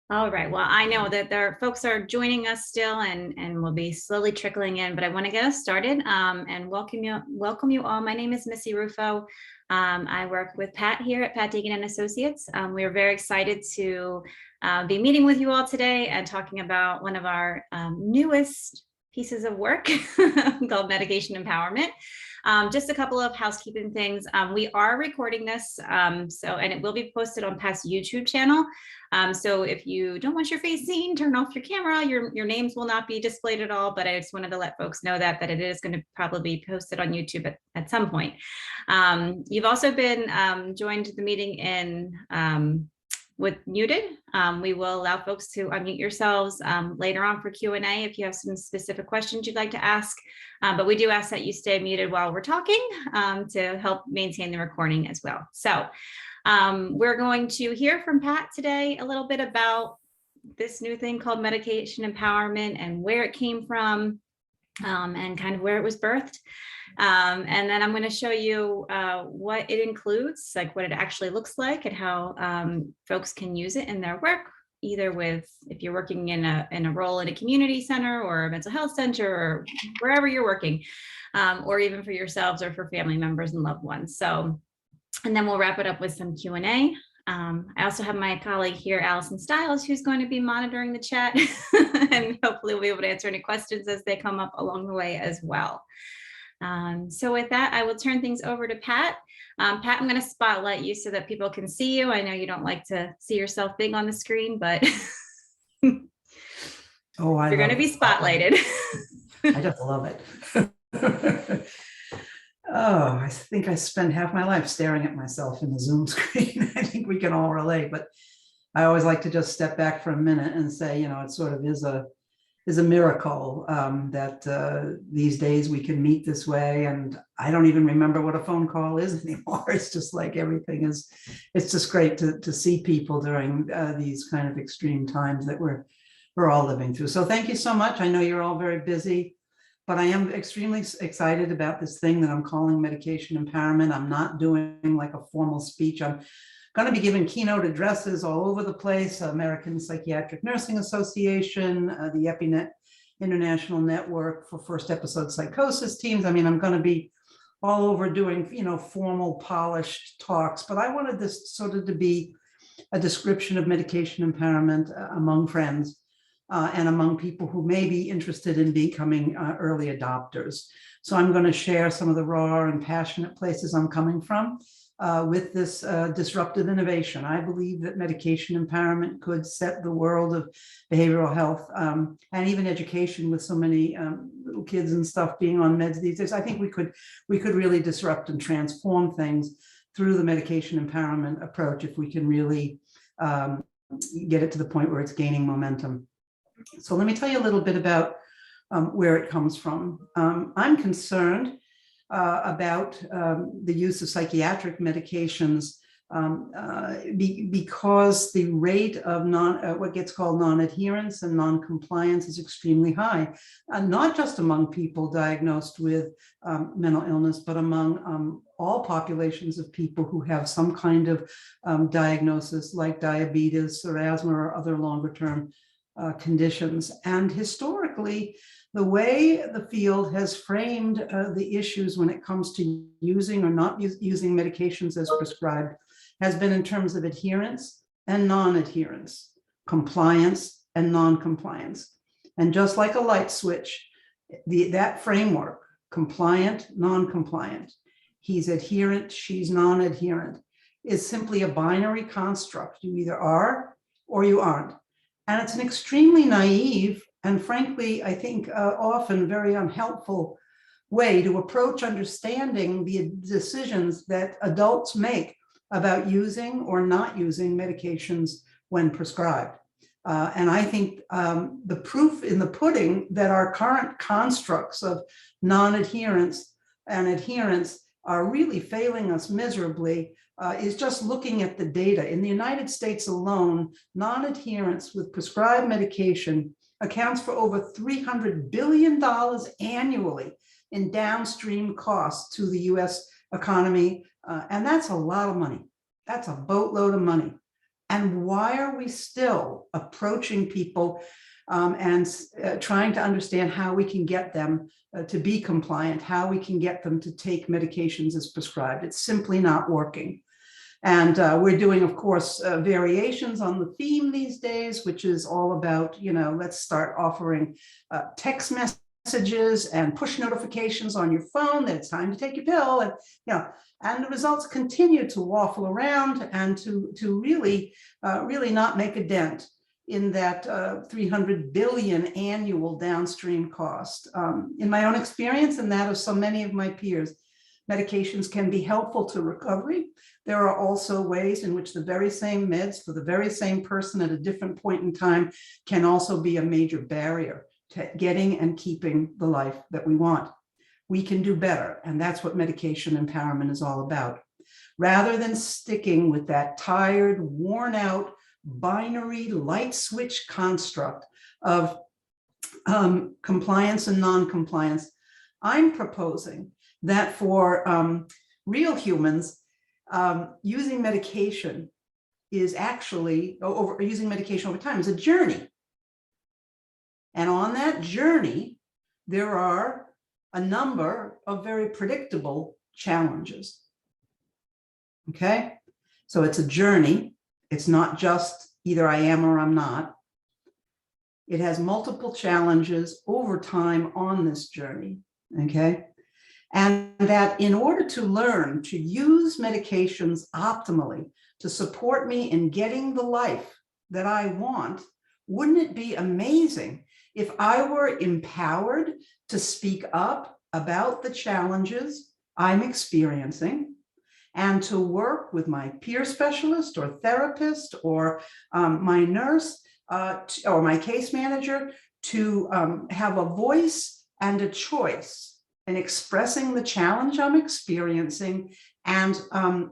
All right. Well, I know that there folks are joining us still and will be slowly trickling in, but I want to get us started and welcome you all. My name is Missy Rufo. I work with Pat here at Pat Deegan and Associates. We are very excited to be meeting with you all today and talking about one of our newest pieces of work called medication empowerment. Just a couple of housekeeping things. We are recording this, and it will be posted on Pat's YouTube channel. So if you don't want your face seen, turn off your camera. Your names will not be displayed at all, but I just wanted to let folks know that it is going to probably be posted on YouTube at some point. You've also been joined the meeting in with muted. We will allow folks to unmute yourselves later on for Q&A if you have some specific questions you'd like to ask. But we do ask that you stay muted while we're talking to help maintain the recording as well. So we're going to hear from Pat today a little bit about this new thing called medication empowerment and where it came from and kind of where it was birthed. And then I'm going to show you what it includes, like what it actually looks like and how folks can use it in their work, either with if you're working in a role in a community center or a mental health center or wherever you're working, or even for yourselves or for family members and loved ones. So, and then we'll wrap it up with some Q&A. I also have my colleague here, Allison Stiles, who's going to be monitoring the chat and hopefully we'll be able to answer any questions as they come up along the way as well. So with that, I will turn things over to Pat. Pat, I'm going to spotlight you so that people can see you. I know you don't like to see yourself big on the screen, but you're going to be spotlighted. I just love it. Oh, I think I spend half my life staring at myself in the Zoom screen. I think we can all relate, but I always like to just step back for a minute and say, you know, it sort of is a miracle that these days we can meet this way. And I don't even remember what a phone call is anymore. It's just like everything is, it's just great to see people during these kind of extreme times that we're all living through. So thank you so much. I know you're all very busy, but I am extremely excited about this thing that I'm calling medication empowerment. I'm not doing like a formal speech. I'm going to be giving keynote addresses all over the place. American Psychiatric Nursing Association, the EpiNet International Network for First Episode Psychosis teams. I mean, I'm going to be all over doing, you know, formal, polished talks, but I wanted this sort of to be a description of medication empowerment among friends and among people who may be interested in becoming early adopters. So I'm going to share some of the raw and passionate places I'm coming from with this disruptive innovation. I believe that medication empowerment could set the world of behavioral health and even education with so many little kids and stuff being on meds these days. I think we could really disrupt and transform things through the medication empowerment approach if we can really get it to the point where it's gaining momentum. So let me tell you a little bit about where it comes from. I'm concerned about the use of psychiatric medications because the rate of what gets called non-adherence and non-compliance is extremely high, not just among people diagnosed with mental illness, but among all populations of people who have some kind of diagnosis like diabetes or asthma or other longer-term conditions. And historically, the way the field has framed the issues when it comes to using or not using medications as prescribed has been in terms of adherence and non-adherence, compliance and non-compliance. And just like a light switch, that framework, compliant, non-compliant, he's adherent, she's non-adherent, is simply a binary construct. You either are or you aren't. And it's an extremely naive and frankly, I think often very unhelpful way to approach understanding the decisions that adults make about using or not using medications when prescribed. And I think the proof in the pudding that our current constructs of non-adherence and adherence are really failing us miserably is just looking at the data. In the United States alone, non-adherence with prescribed medication accounts for over $300 billion annually in downstream costs to the US economy. And that's a lot of money. That's a boatload of money. And why are we still approaching people and trying to understand how we can get them to be compliant, how we can get them to take medications as prescribed? It's simply not working. And we're doing, of course, variations on the theme these days, which is all about, let's start offering text messages and push notifications on your phone that it's time to take your pill. And the results continue to waffle around and to really not make a dent in that 300 billion annual downstream cost. In my own experience and that of so many of my peers, medications can be helpful to recovery. There are also ways in which the very same meds for the very same person at a different point in time can also be a major barrier to getting and keeping the life that we want. We can do better, and that's what medication empowerment is all about. Rather than sticking with that tired, worn out, binary light switch construct of compliance and non-compliance, I'm proposing that for real humans, using medication is actually, using medication over time is a journey. And on that journey, there are a number of very predictable challenges. Okay, so it's a journey. It's not just either I am or I'm not. It has multiple challenges over time on this journey. Okay, and that in order to learn to use medications optimally to support me in getting the life that I want, wouldn't it be amazing if I were empowered to speak up about the challenges I'm experiencing and to work with my peer specialist or therapist or my nurse or my case manager to have a voice and a choice in expressing the challenge I'm experiencing and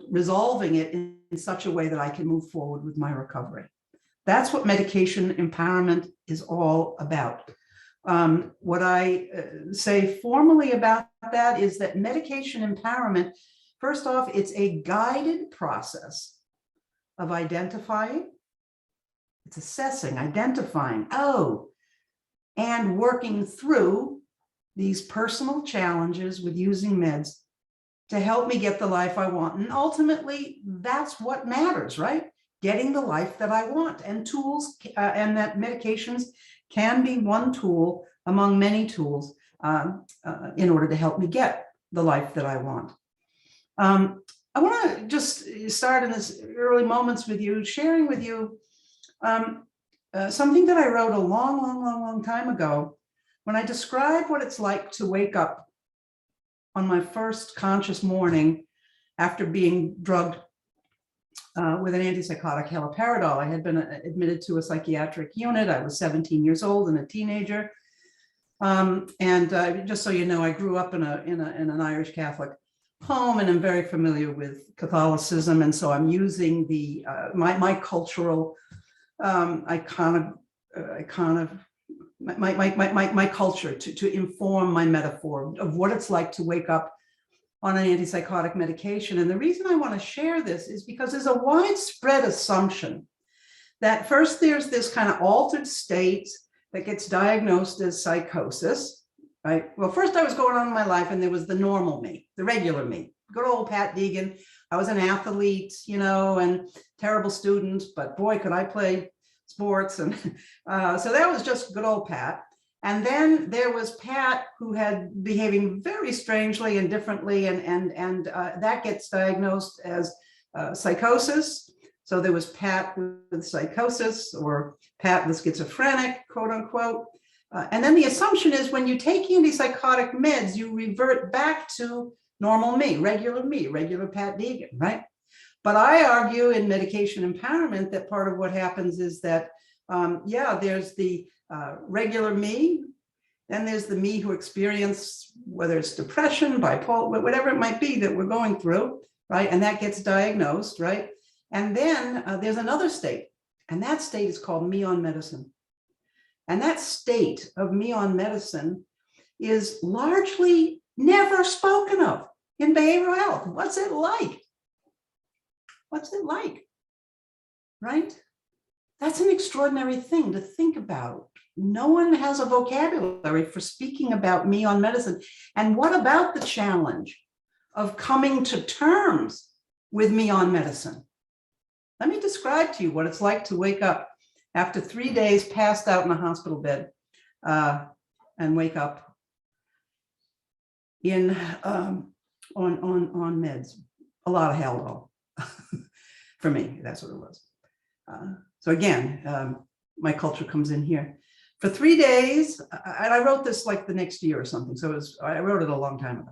resolving it in such a way that I can move forward with my recovery. That's what medication empowerment is all about. What I say formally about that is that medication empowerment, first off, it's a guided process of identifying, it's assessing, identifying, and working through these personal challenges with using meds to help me get the life I want. And ultimately, that's what matters, right? Getting the life that I want, and tools, and that medications can be one tool among many tools in order to help me get the life that I want. I want to just start in this early moments with you, sharing with you something that I wrote a long time ago when I describe what it's like to wake up on my first conscious morning after being drugged with an antipsychotic haloperidol. I had been admitted to a psychiatric unit. I was 17 years old and a teenager. Just so you know, I grew up in an Irish Catholic home, and I'm very familiar with Catholicism. And so I'm using the my cultural my culture to inform my metaphor of what it's like to wake up on an antipsychotic medication. And the reason I want to share this is because there's a widespread assumption that first there's this kind of altered state that gets diagnosed as psychosis, right? Well, first I was going on in my life and there was the normal me, the regular me, good old Pat Deegan. I was an athlete, and terrible student, but boy, could I play sports. And so that was just good old Pat. And then there was Pat, who had behaving very strangely and differently, and that gets diagnosed as psychosis. So there was Pat with psychosis, or Pat with schizophrenic, quote unquote. And then the assumption is when you take antipsychotic meds, you revert back to normal me, regular Pat Deegan, right? But I argue in medication empowerment that part of what happens is that, there's the regular me, then there's the me who experienced, whether it's depression, bipolar, whatever it might be that we're going through, right? And that gets diagnosed, right? And then there's another state, and that state is called me on medicine. And that state of me on medicine is largely never spoken of in behavioral health. What's it like? What's it like? right? That's an extraordinary thing to think about. No one has a vocabulary for speaking about me on medicine. And what about the challenge of coming to terms with me on medicine? Let me describe to you what it's like to wake up after 3 days passed out in a hospital bed and wake up in on meds. A lot of hell though. For me, that's what it was. So again, my culture comes in here. For 3 days, and I wrote this like the next year or something, so I wrote it a long time ago.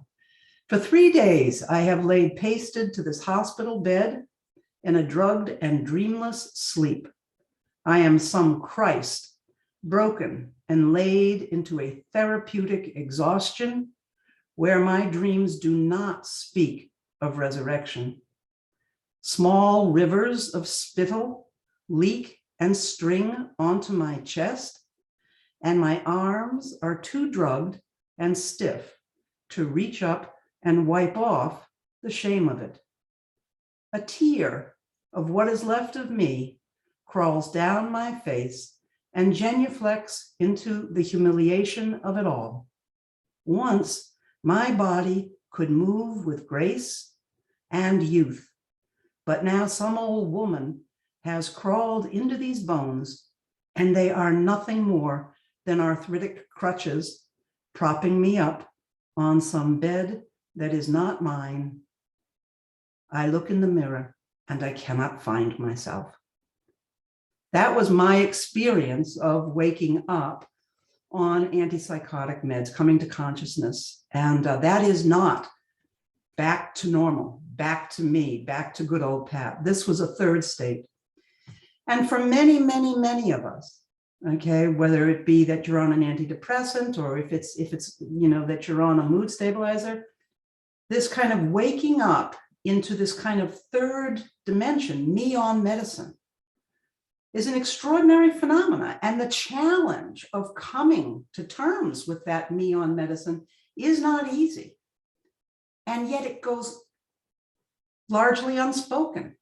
For 3 days, I have laid pasted to this hospital bed in a drugged and dreamless sleep. I am some Christ, broken and laid into a therapeutic exhaustion where my dreams do not speak of resurrection. Small rivers of spittle leak and string onto my chest, and my arms are too drugged and stiff to reach up and wipe off the shame of it. A tear of what is left of me crawls down my face and genuflects into the humiliation of it all. Once my body could move with grace and youth, but now some old woman has crawled into these bones, and they are nothing more than arthritic crutches propping me up on some bed that is not mine. I look in the mirror and I cannot find myself. That was my experience of waking up on antipsychotic meds, coming to consciousness. And that is not back to normal, back to me, back to good old Pat. This was a third state. And for many, many, many of us, okay, whether it be that you're on an antidepressant or if it's that you're on a mood stabilizer, this kind of waking up into this kind of third dimension, me on medicine, is an extraordinary phenomenon. And the challenge of coming to terms with that me on medicine is not easy. And yet it goes largely unspoken.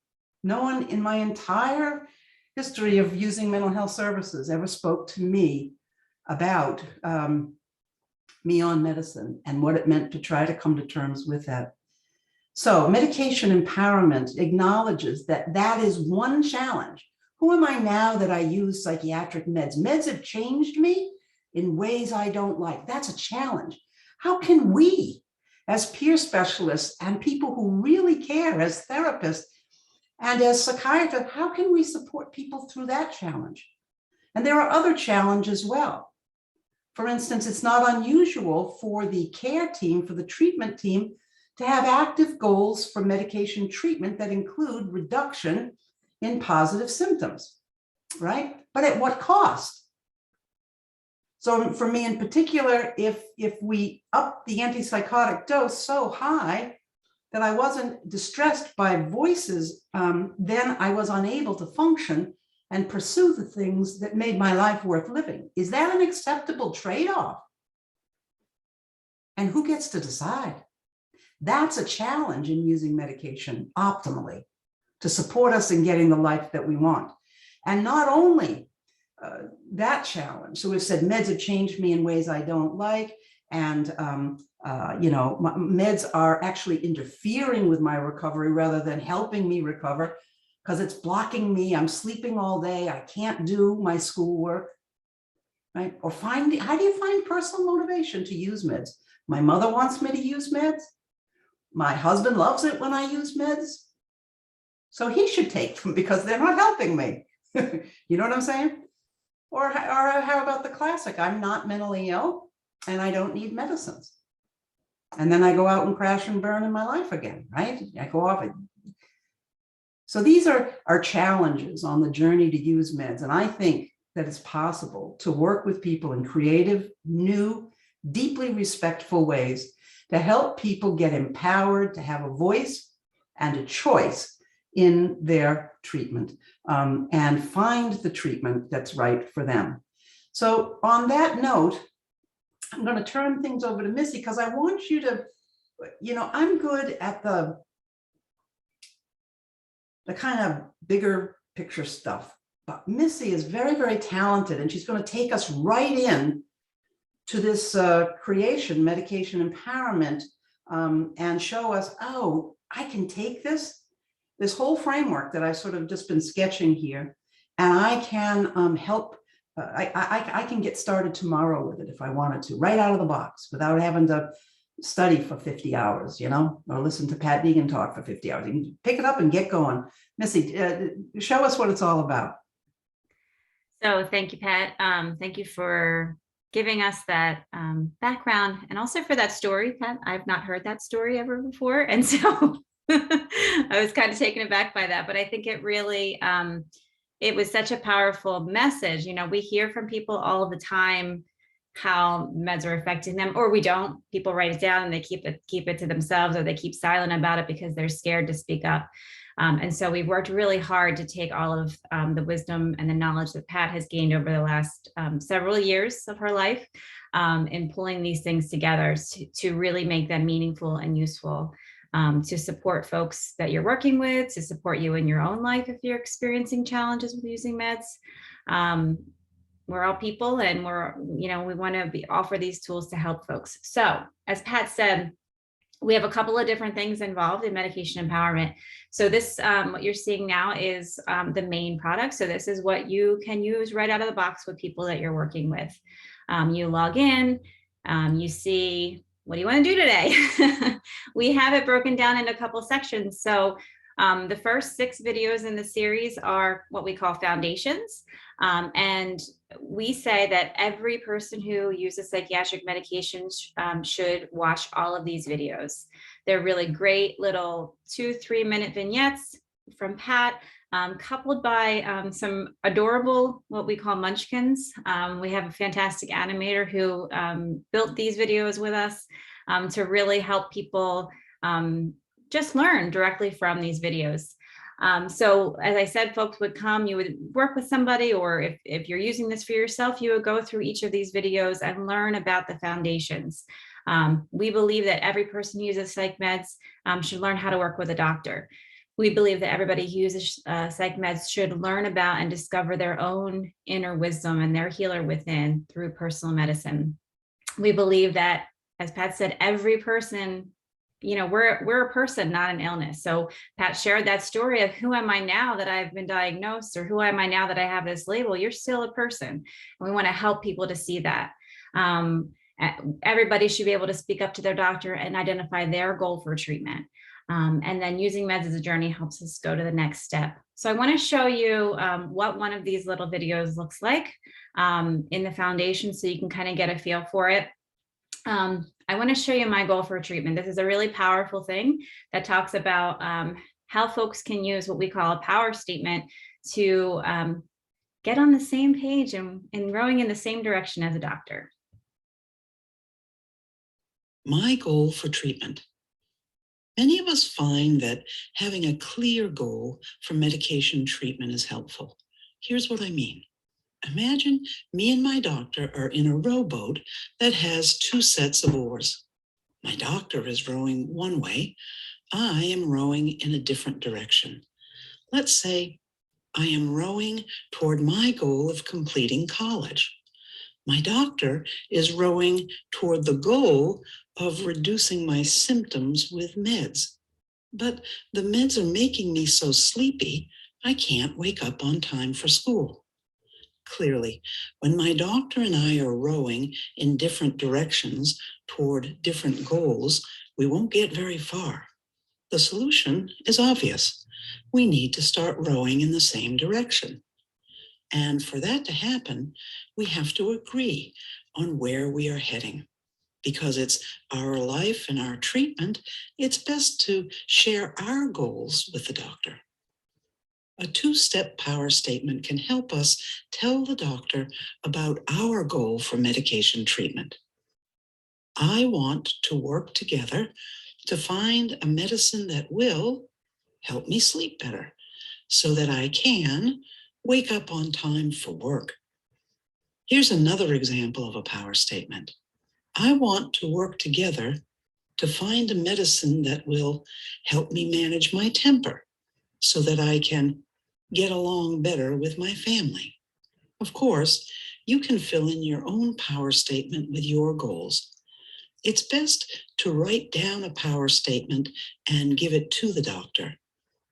No one in my entire history of using mental health services ever spoke to me about me on medicine and what it meant to try to come to terms with that. So medication empowerment acknowledges that that is one challenge. Who am I now that I use psychiatric meds? Meds have changed me in ways I don't like. That's a challenge. How can we, as peer specialists and people who really care as therapists and as psychiatrists, how can we support people through that challenge? And there are other challenges as well. For instance, it's not unusual for the care team, for the treatment team, to have active goals for medication treatment that include reduction in positive symptoms, right? But at what cost? So for me in particular, if we up the antipsychotic dose so high that I wasn't distressed by voices, then I was unable to function and pursue the things that made my life worth living. Is that an acceptable trade-off? And who gets to decide? That's a challenge in using medication optimally to support us in getting the life that we want. And not only that challenge, so we've said meds have changed me in ways I don't like, and meds are actually interfering with my recovery rather than helping me recover, because it's blocking me. I'm sleeping all day. I can't do my schoolwork, right? Or how do you find personal motivation to use meds? My mother wants me to use meds. My husband loves it when I use meds. So he should take them because they're not helping me. You know what I'm saying? Or how about the classic? I'm not mentally ill and I don't need medicines. And then I go out and crash and burn in my life again, right? I go off. So these are our challenges on the journey to use meds. And I think that it's possible to work with people in creative, new, deeply respectful ways to help people get empowered, to have a voice and a choice in their treatment, and find the treatment that's right for them. So on that note, I'm going to turn things over to Missy, because I want you to, I'm good at the kind of bigger picture stuff. But Missy is very, very talented, and she's going to take us right in to this creation, medication empowerment, and show us, oh, I can take this whole framework that I've sort of just been sketching here, and I can help. I can get started tomorrow with it if I wanted to, right out of the box, without having to study for 50 hours, or listen to Pat Deegan talk for 50 hours. You can pick it up and get going. Missy, show us what it's all about. So thank you, Pat. Thank you for giving us that background, and also for that story, Pat. I've not heard that story ever before. And so I was kind of taken aback by that, but I think it really, it was such a powerful message. We hear from people all the time how meds are affecting them, or we don't. People write it down and they keep it to themselves, or they keep silent about it because they're scared to speak up. And so we've worked really hard to take all of the wisdom and the knowledge that Pat has gained over the last several years of her life in pulling these things together to really make them meaningful and useful, to support folks that you're working with, to support you in your own life if you're experiencing challenges with using meds. We're all people, and we want to offer these tools to help folks. So as Pat said, we have a couple of different things involved in medication empowerment. So this, what you're seeing now is the main product. So this is what you can use right out of the box with people that you're working with. You log in, you see, what do you want to do today? We have it broken down in a couple sections. So the first 6 videos in the series are what we call foundations. And we say that every person who uses psychiatric medications should watch all of these videos. They're really great little 2-3 minute vignettes from Pat, coupled by some adorable, what we call munchkins. We have a fantastic animator who built these videos with us to really help people just learn directly from these videos. So as I said, folks would come, you would work with somebody, or if you're using this for yourself, you would go through each of these videos and learn about the foundations. We believe that every person who uses psych meds should learn how to work with a doctor. We believe that everybody who uses psych meds should learn about and discover their own inner wisdom and their healer within through personal medicine. We believe that, as Pat said, every person, we're a person, not an illness. So Pat shared that story of, who am I now that I've been diagnosed, or who am I now that I have this label? You're still a person. And we want to help people to see that. Everybody should be able to speak up to their doctor and identify their goal for treatment. And then using meds as a journey helps us go to the next step. So I want to show you what one of these little videos looks like in the foundation, so you can kind of get a feel for it. I want to show you my goal for treatment. This is a really powerful thing that talks about how folks can use what we call a power statement to get on the same page and rowing in the same direction as a doctor. My goal for treatment. Many of us find that having a clear goal for medication treatment is helpful. Here's what I mean. Imagine me and my doctor are in a rowboat that has 2 sets of oars. My doctor is rowing one way. I am rowing in a different direction. Let's say I am rowing toward my goal of completing college. My doctor is rowing toward the goal of reducing my symptoms with meds. But the meds are making me so sleepy, I can't wake up on time for school. Clearly, when my doctor and I are rowing in different directions toward different goals, we won't get very far. The solution is obvious. We need to start rowing in the same direction. And for that to happen, we have to agree on where we are heading. Because it's our life and our treatment, it's best to share our goals with the doctor. A 2-step power statement can help us tell the doctor about our goal for medication treatment. I want to work together to find a medicine that will help me sleep better so that I can wake up on time for work. Here's another example of a power statement. I want to work together to find a medicine that will help me manage my temper so that I can get along better with my family. Of course, you can fill in your own power statement with your goals. It's best to write down a power statement and give it to the doctor.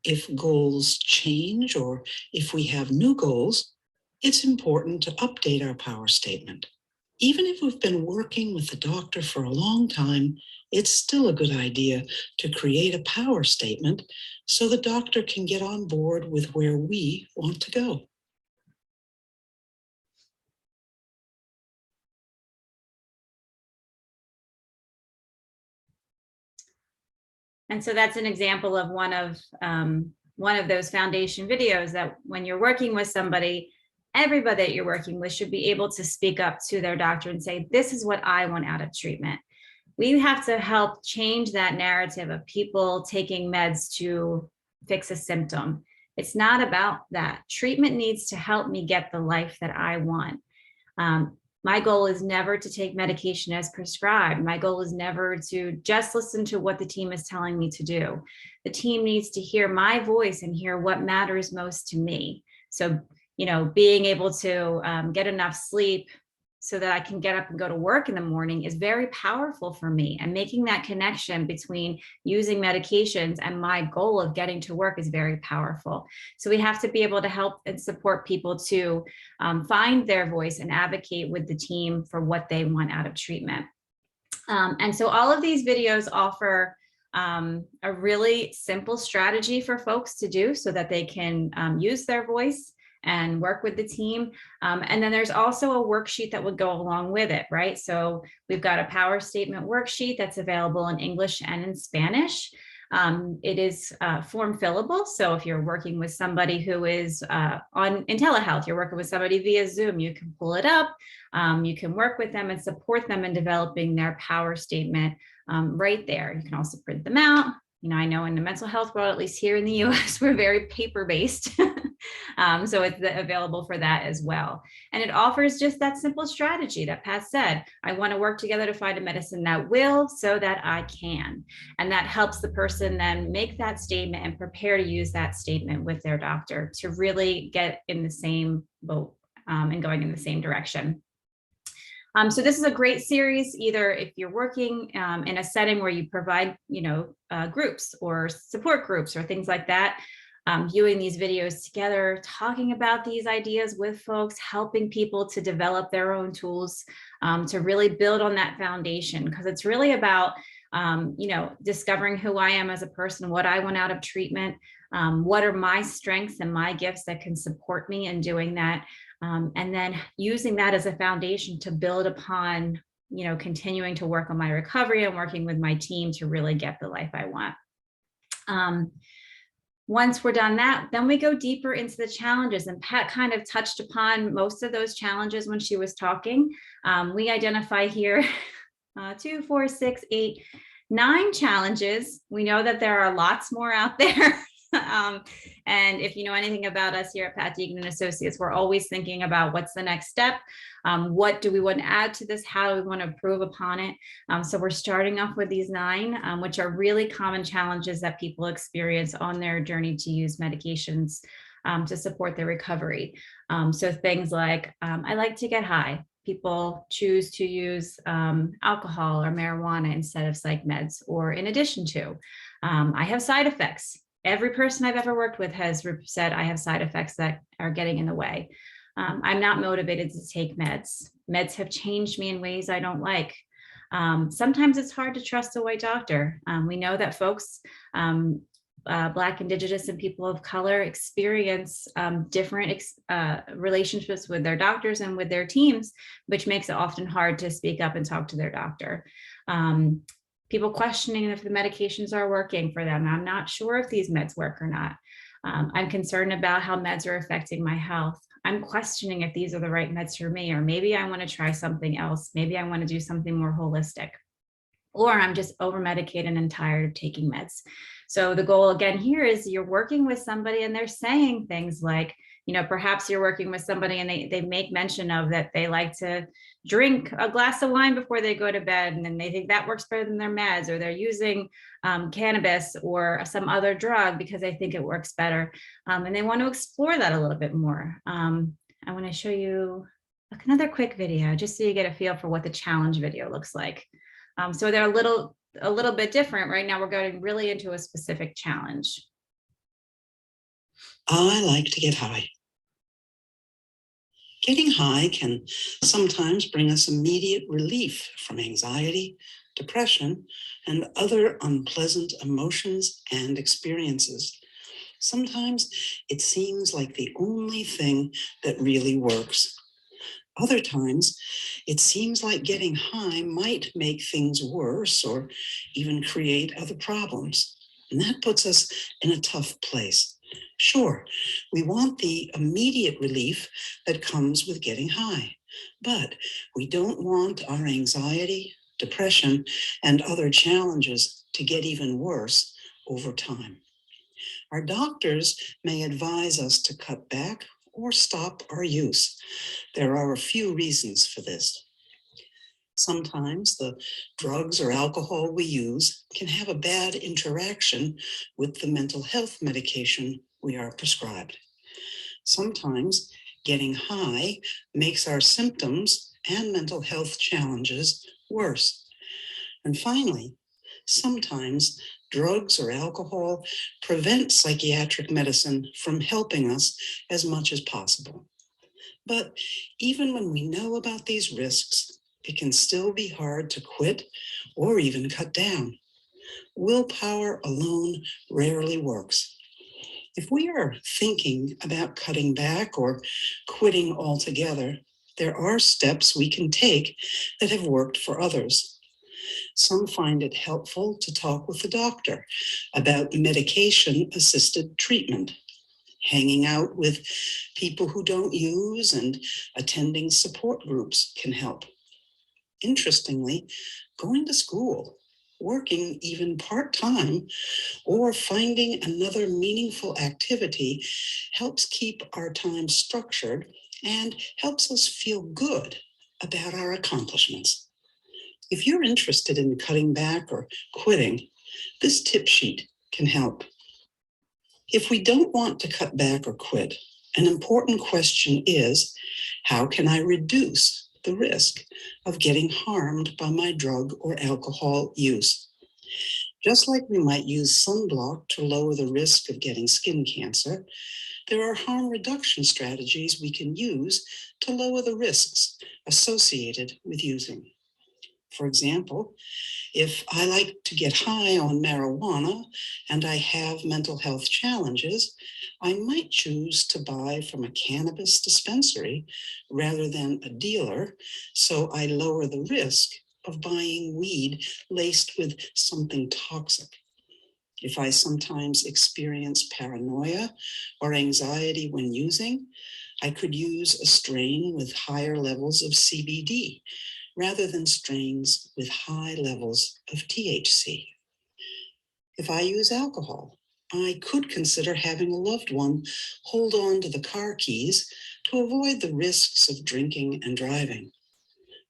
If goals change or if we have new goals, it's important to update our power statement. Even if we've been working with the doctor for a long time, it's still a good idea to create a power statement so the doctor can get on board with where we want to go. And so that's an example of one of those foundation videos that when you're working with somebody, everybody that you're working with should be able to speak up to their doctor and say, this is what I want out of treatment. We have to help change that narrative of people taking meds to fix a symptom. It's not about that. Treatment needs to help me get the life that I want. My goal is never to take medication as prescribed. My goal is never to just listen to what the team is telling me to do. The team needs to hear my voice and hear what matters most to me. So, being able to get enough sleep so that I can get up and go to work in the morning is very powerful for me. And making that connection between using medications and my goal of getting to work is very powerful. So we have to be able to help and support people to find their voice and advocate with the team for what they want out of treatment. And so all of these videos offer a really simple strategy for folks to do so that they can use their voice and work with the team. And then there's also a worksheet that would go along with it, right? So we've got a power statement worksheet that's available in English and in Spanish. It is form fillable. So if you're working with somebody who is in telehealth, you're working with somebody via Zoom, you can pull it up, you can work with them and support them in developing their power statement right there. You can also print them out. I know in the mental health world, at least here in the US, we're very paper-based. So it's available for that as well. And it offers just that simple strategy that Pat said, I want to work together to find a medicine that will so that I can. And that helps the person then make that statement and prepare to use that statement with their doctor to really get in the same boat and going in the same direction. So this is a great series, either if you're working in a setting where you provide, groups or support groups or things like that, viewing these videos together, talking about these ideas with folks, helping people to develop their own tools to really build on that foundation, because it's really about, discovering who I am as a person, what I want out of treatment, what are my strengths and my gifts that can support me in doing that. And then using that as a foundation to build upon, continuing to work on my recovery and working with my team to really get the life I want. Once we're done that, then we go deeper into the challenges. And Pat kind of touched upon most of those challenges when she was talking. We identify here 2, 4, 6, 8, 9 challenges. We know that there are lots more out there. And if you know anything about us here at Pat Deegan and Associates, we're always thinking about what's the next step. What do we want to add to this? How do we want to improve upon it? So we're starting off with these 9, which are really common challenges that people experience on their journey to use medications to support their recovery. So things like, I like to get high. People choose to use alcohol or marijuana instead of psych meds, or in addition to, I have side effects. Every person I've ever worked with has said I have side effects that are getting in the way. I'm not motivated to take meds. Meds have changed me in ways I don't like. Sometimes it's hard to trust a white doctor. We know that folks, Black, Indigenous, and people of color experience different relationships with their doctors and with their teams, which makes it often hard to speak up and talk to their doctor. People questioning if the medications are working for them. I'm not sure if these meds work or not. I'm concerned about how meds are affecting my health. I'm questioning if these are the right meds for me, or maybe I want to try something else. Maybe I want to do something more holistic, or I'm just over medicated and tired of taking meds. So the goal again here is you're working with somebody and they're saying things like, perhaps you're working with somebody and they make mention of that they like to drink a glass of wine before they go to bed, and then they think that works better than their meds, or they're using cannabis or some other drug because they think it works better, and they want to explore that a little bit more. I want to show you another quick video just so you get a feel for what the challenge video looks like. So they're a little bit different. Right now we're going really into a specific challenge. I like to get high. Getting high can sometimes bring us immediate relief from anxiety, depression, and other unpleasant emotions and experiences. Sometimes it seems like the only thing that really works. Other times, it seems like getting high might make things worse or even create other problems. And that puts us in a tough place. Sure, we want the immediate relief that comes with getting high, but we don't want our anxiety, depression, and other challenges to get even worse over time. Our doctors may advise us to cut back or stop our use. There are a few reasons for this. Sometimes the drugs or alcohol we use can have a bad interaction with the mental health medication we are prescribed. Sometimes getting high makes our symptoms and mental health challenges worse. And finally, sometimes drugs or alcohol prevent psychiatric medicine from helping us as much as possible. But even when we know about these risks, it can still be hard to quit or even cut down. Willpower alone rarely works. If we are thinking about cutting back or quitting altogether, there are steps we can take that have worked for others. Some find it helpful to talk with the doctor about medication-assisted treatment. Hanging out with people who don't use and attending support groups can help. Interestingly, going to school, working even part-time, or finding another meaningful activity helps keep our time structured and helps us feel good about our accomplishments. If you're interested in cutting back or quitting, this tip sheet can help. If we don't want to cut back or quit, an important question is, how can I reduce the risk of getting harmed by my drug or alcohol use? Just like we might use sunblock to lower the risk of getting skin cancer, there are harm reduction strategies we can use to lower the risks associated with using. For example, if I like to get high on marijuana and I have mental health challenges, I might choose to buy from a cannabis dispensary rather than a dealer, so I lower the risk of buying weed laced with something toxic. If I sometimes experience paranoia or anxiety when using, I could use a strain with higher levels of CBD rather than strains with high levels of THC. If I use alcohol, I could consider having a loved one hold on to the car keys to avoid the risks of drinking and driving.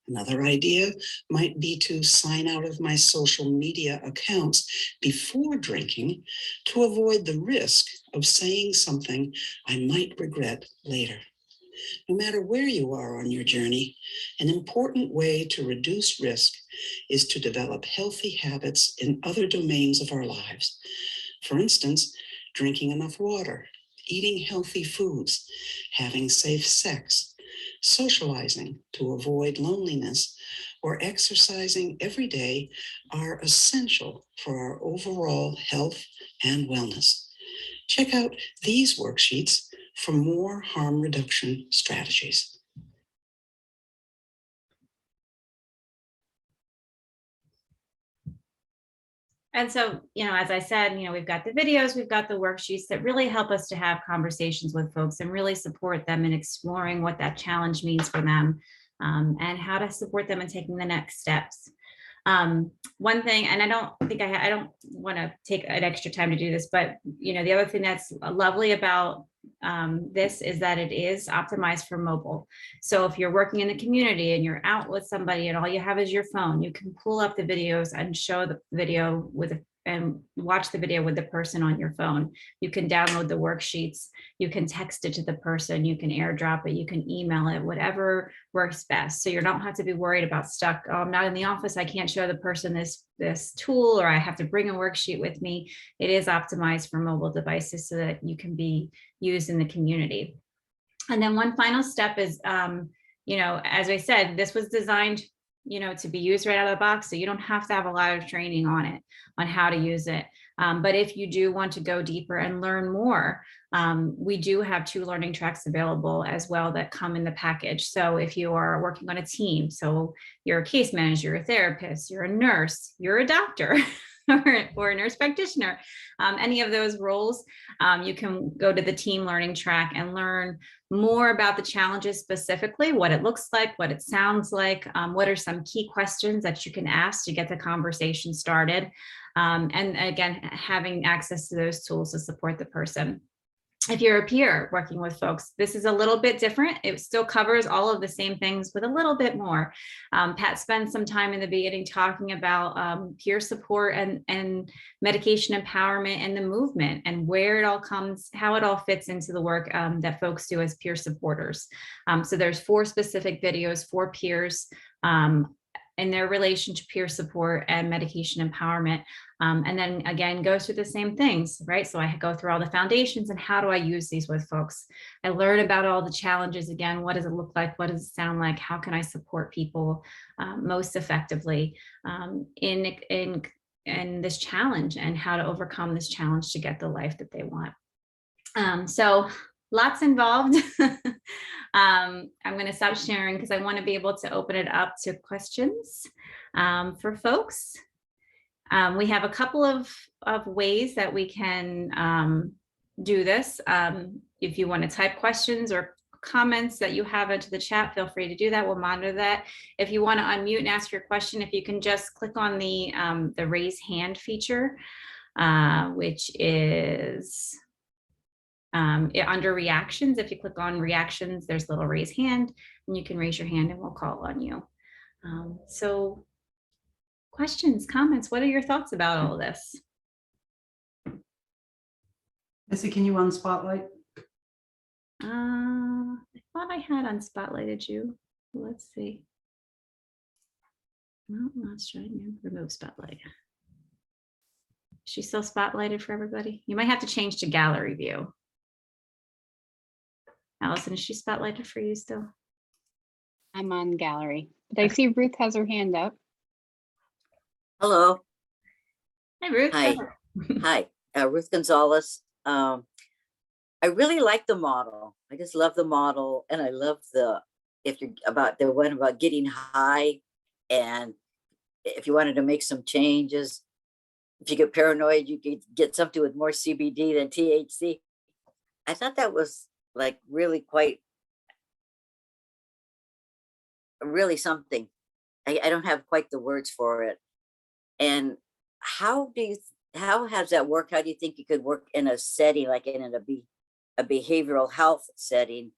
Another idea might be to sign out of my social media accounts before drinking to avoid the risk of saying something I might regret later. No matter where you are on your journey, an important way to reduce risk is to develop healthy habits in other domains of our lives. For instance, drinking enough water, eating healthy foods, having safe sex, socializing to avoid loneliness, or exercising every day are essential for our overall health and wellness. Check out these worksheets for more harm reduction strategies. And so, as I said, we've got the videos, we've got the worksheets that really help us to have conversations with folks and really support them in exploring what that challenge means for them, and how to support them in taking the next steps. One thing, and I don't want to take an extra time to do this, but the other thing that's lovely about this is that it is optimized for mobile. So if you're working in the community and you're out with somebody and all you have is your phone, you can pull up the videos and show the video and watch the video with the person on your phone. You can download the worksheets, you can text it to the person, you can airdrop it, you can email it, whatever works best. So you don't have to be worried about stuck, oh, I'm not in the office, I can't show the person this tool, or I have to bring a worksheet with me. It is optimized for mobile devices so that you can be used in the community. And then one final step is, as I said, this was designed to be used right out of the box. So you don't have to have a lot of training on it, on how to use it. But if you do want to go deeper and learn more, we do have 2 learning tracks available as well that come in the package. So if you are working on a team, so you're a case manager, a therapist, you're a nurse, you're a doctor, or a nurse practitioner, any of those roles, you can go to the team learning track and learn more about the challenges specifically, what it looks like, what it sounds like, what are some key questions that you can ask to get the conversation started. And again, having access to those tools to support the person. If you're a peer working with folks, this is a little bit different. It still covers all of the same things with a little bit more. Pat spent some time in the beginning talking about peer support and medication empowerment and the movement and where it all comes, how it all fits into the work that folks do as peer supporters. So there's 4 specific videos for peers in their relation to peer support and medication empowerment. And then again, goes through the same things, right? So I go through all the foundations and how do I use these with folks? I learn about all the challenges again. What does it look like? What does it sound like? How can I support people most effectively in this challenge, and how to overcome this challenge to get the life that they want? So lots involved. I'm going to stop sharing because I want to be able to open it up to questions for folks. We have a couple of ways that we can do this. If you want to type questions or comments that you have into the chat, feel free to do that. We'll monitor that. If you want to unmute and ask your question, if you can just click on the raise hand feature, which is under reactions. If you click on reactions, there's a little raise hand, and you can raise your hand and we'll call on you. So questions, comments, what are your thoughts about all of this? Missy, can you unspotlight? I thought I had unspotlighted you. Let's see. No, let's try and remove spotlight. She's still spotlighted for everybody. You might have to change to gallery view. Allison, is she spotlighted for you still? I'm on gallery, but I see Ruth has her hand up. Hello. Hi, Ruth. Hi. Hi, Ruth Gonzalez. I really like the model. I just love the model, and I love the one about getting high, and if you wanted to make some changes, if you get paranoid, you could get something with more CBD than THC. I thought that was like really something. I don't have quite the words for it. And how has that worked? How do you think you could work in a setting like in a behavioral health setting?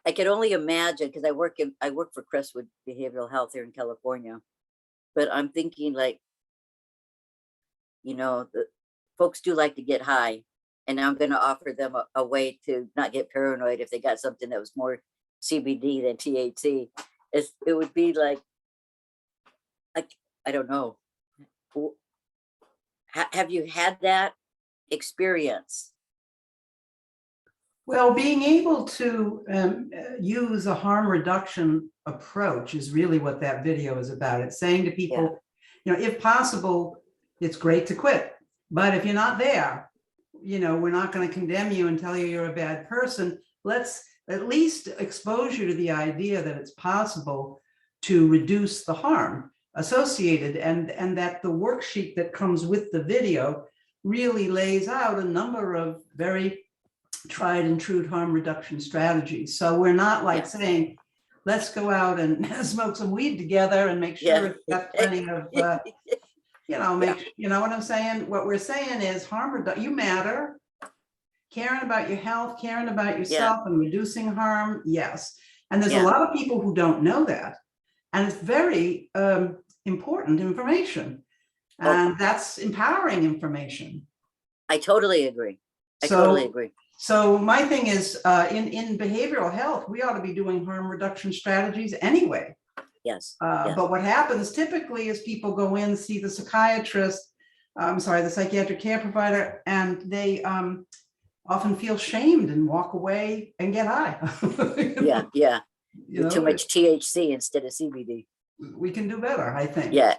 I could only imagine, because I work for Crestwood Behavioral Health here in California, but I'm thinking like, the folks do like to get high, and I'm going to offer them a way to not get paranoid if they got something that was more CBD than THC. It would be like I don't know. Have you had that experience? Well, being able to use a harm reduction approach is really what that video is about. It's saying to people, if possible, it's great to quit. But if you're not there, we're not going to condemn you and tell you you're a bad person. Let's at least expose you to the idea that it's possible to reduce the harm associated, and that the worksheet that comes with the video really lays out a number of very tried and true harm reduction strategies. So we're not like saying, let's go out and smoke some weed together and make Yeah. sure it's got plenty of, you know what I'm saying? What we're saying is you matter. Caring about your health, caring about yourself and reducing harm, yes. And there's a lot of people who don't know that. And it's very important information. And that's empowering information. I totally agree. I totally agree. So my thing is, in behavioral health, we ought to be doing harm reduction strategies anyway. Yes. But what happens typically is people go in, see the psychiatrist, the psychiatric care provider, and they often feel shamed and walk away and get high. Yeah. Too much THC instead of CBD. We can do better, I think. Yeah.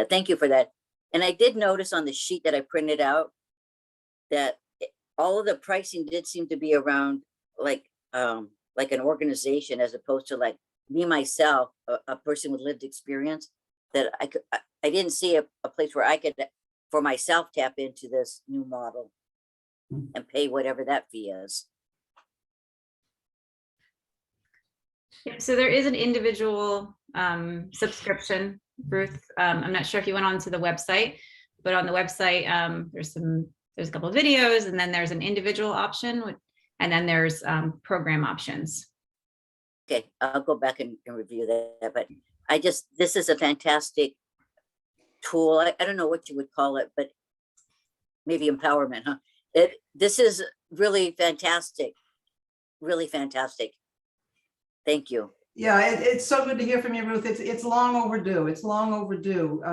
Thank you for that. And I did notice on the sheet that I printed out that all of the pricing did seem to be around like an organization, as opposed to like me, myself, a person with lived experience, that I didn't see a place where I could, for myself, tap into this new model and pay whatever that fee is. Yeah, so there is an individual subscription, Ruth. I'm not sure if you went onto the website, but on the website, there's a couple of videos, and then there's an individual option, and then there's program options. Okay, I'll go back and review that, but this is a fantastic tool. I don't know what you would call it, but maybe empowerment, huh? This is really fantastic, really fantastic. Thank you. Yeah, it's so good to hear from you, Ruth. It's long overdue. It's long overdue.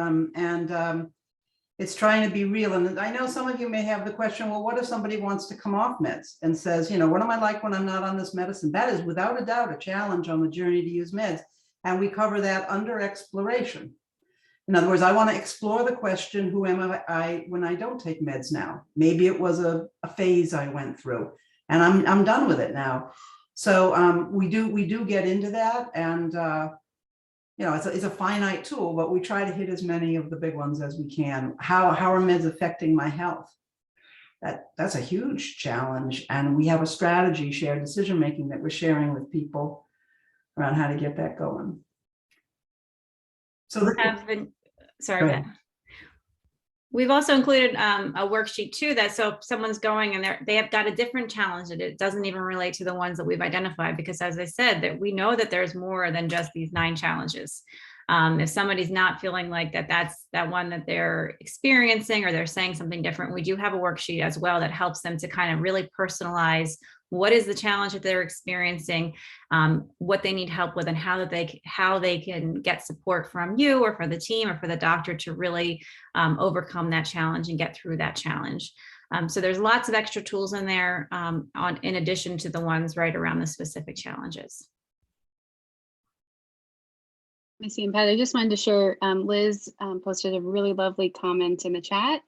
It's trying to be real. And I know some of you may have the question, well, what if somebody wants to come off meds and says, what am I like when I'm not on this medicine? That is without a doubt a challenge on the journey to use meds. And we cover that under exploration. In other words, I want to explore the question, who am I when I don't take meds now? Maybe it was a phase I went through and I'm done with it now. So we do get into that, and it's a finite tool, but we try to hit as many of the big ones as we can. How are meds affecting my health? That's a huge challenge, and we have a strategy, shared decision making, that we're sharing with people around how to get that going. So we've also included a worksheet too, that so if someone's going and they have got a different challenge, and it doesn't even relate to the ones that we've identified, because as I said, that we know that there's more than just these 9 challenges. If somebody's not feeling like that's that one that they're experiencing, or they're saying something different, we do have a worksheet as well that helps them to kind of really personalize what is the challenge that they're experiencing, what they need help with, and how they can get support from you or for the team or for the doctor to really overcome that challenge and get through that challenge. So there's lots of extra tools in there in addition to the ones right around the specific challenges. Missy and Pat, I just wanted to share, Liz posted a really lovely comment in the chat.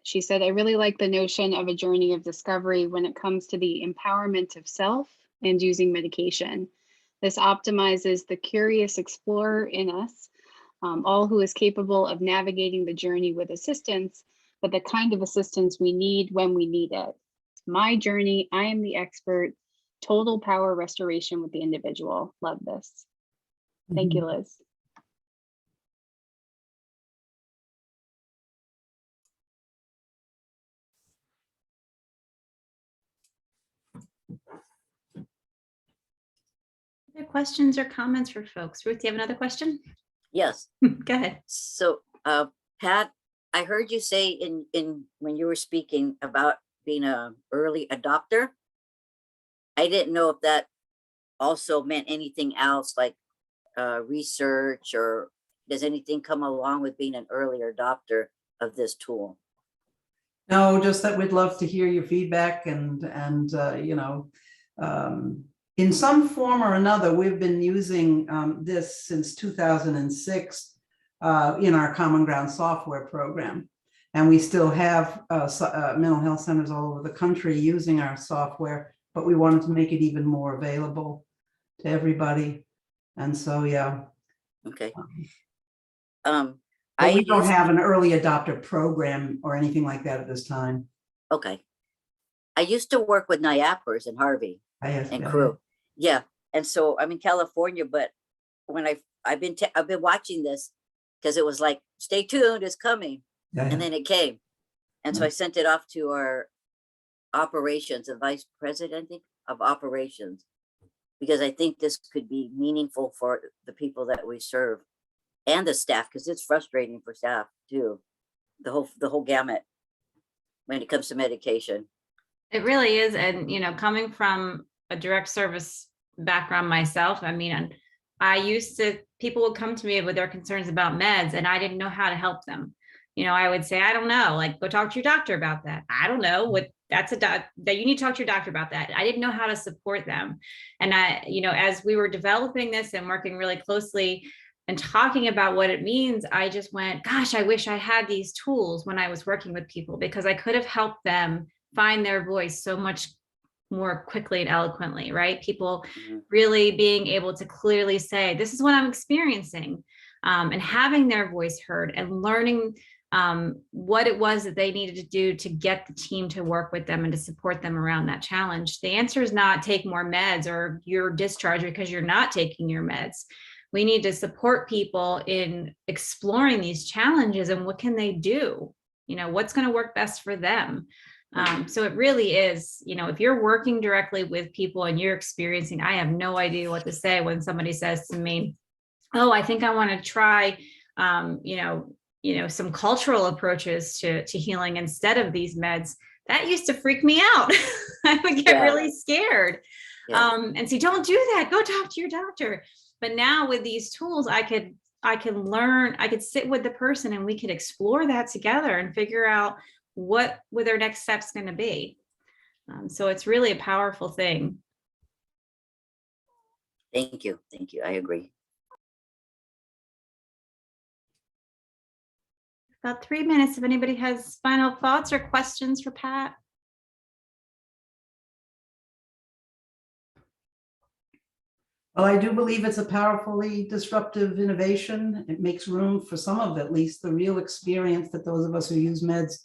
She said, I really like the notion of a journey of discovery when it comes to the empowerment of self and using medication. This optimizes the curious explorer in us, all who is capable of navigating the journey with assistance, but the kind of assistance we need when we need it. My journey, I am the expert, total power restoration with the individual. Love this. Thank you, Liz. Other questions or comments for folks? Ruth, do you have another question? Yes. Go ahead. So, Pat, I heard you say in when you were speaking about being an early adopter. I didn't know if that also meant anything else, like research, or does anything come along with being an early adopter of this tool? No, just that we'd love to hear your feedback, and in some form or another, we've been using this since 2006 in our Common Ground software program. And we still have mental health centers all over the country using our software, but we wanted to make it even more available to everybody. And so, yeah. Okay. We don't have an early adopter program or anything like that at this time. Okay. I used to work with NIAPers and Harvey and crew. Yeah. And so I'm in California, but when I've been watching this because it was like, stay tuned, it's coming. Yeah, And yeah. then it came. And so Yeah. I sent it off to our operations, the vice president of operations, because I think this could be meaningful for the people that we serve and the staff, because it's frustrating for staff too. The whole gamut when it comes to medication. It really is. And, coming from a direct service background myself, I mean, people would come to me with their concerns about meds and I didn't know how to help them. I would say, I don't know, like, go talk to your doctor about that. I don't know what that you need to talk to your doctor about that. I didn't know how to support them. And as we were developing this and working really closely and talking about what it means, I just went, gosh, I wish I had these tools when I was working with people, because I could have helped them find their voice so much more quickly and eloquently, right? People really being able to clearly say, this is what I'm experiencing, and having their voice heard and learning what it was that they needed to do to get the team to work with them and to support them around that challenge. The answer is not take more meds or you're discharged because you're not taking your meds. We need to support people in exploring these challenges and what can they do? What's going to work best for them? So it really is, if you're working directly with people and you're experiencing, I have no idea what to say when somebody says to me, oh, I think I want to try, some cultural approaches to healing instead of these meds. That used to freak me out. I would get really scared and say, don't do that. Go talk to your doctor. But now with these tools, I can learn, I could sit with the person and we could explore that together and figure out what would their next steps going to be. So it's really a powerful thing. Thank you. I agree. About 3 minutes. If anybody has final thoughts or questions for Pat. Well, I do believe it's a powerfully disruptive innovation. It makes room for some of, at least, the real experience that those of us who use meds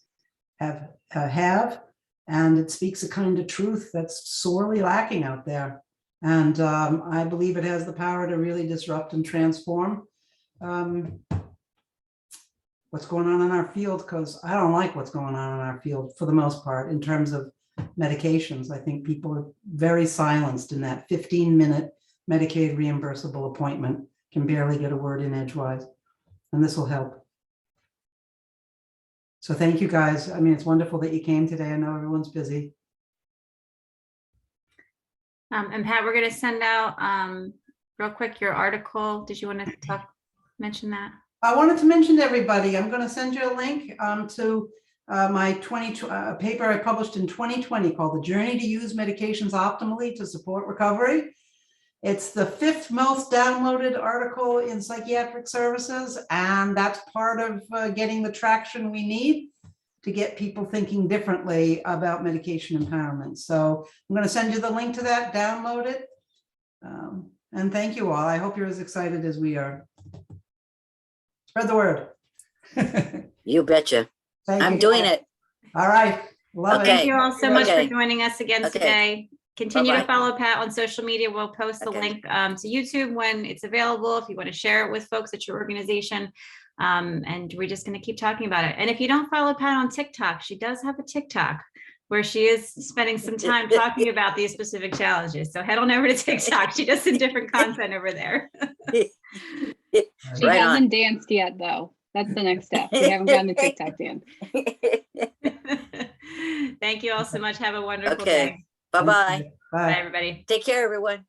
have, and it speaks a kind of truth that's sorely lacking out there. And I believe it has the power to really disrupt and transform what's going on in our field, because I don't like what's going on in our field for the most part in terms of medications. I think people are very silenced in that 15-minute Medicaid reimbursable appointment, can barely get a word in edgewise, and this will help. So thank you guys. I mean, it's wonderful that you came today. I know everyone's busy. And Pat, we're going to send out real quick your article. Did you want to mention that? I wanted to mention to everybody, I'm going to send you a link to my paper I published in 2020 called The Journey to Use Medications Optimally to Support Recovery. It's the 5th most downloaded article in psychiatric services, and that's part of getting the traction we need to get people thinking differently about medication empowerment. So I'm going to send you the link to that, download it. And thank you all. I hope you're as excited as we are. Spread the word. You betcha. I'm doing it. All right. Love it. Thank you all so much for joining us again today. Continue Bye-bye. to follow Pat on social media. We'll post the link to YouTube when it's available, if you want to share it with folks at your organization. And we're just going to keep talking about it. And if you don't follow Pat on TikTok, she does have a TikTok where she is spending some time talking about these specific challenges. So head on over to TikTok. She does some different content over there. She hasn't danced yet, though. That's the next step. We haven't gotten the TikTok dance. Thank you all so much. Have a wonderful day. Bye-bye. Bye, everybody. Take care, everyone.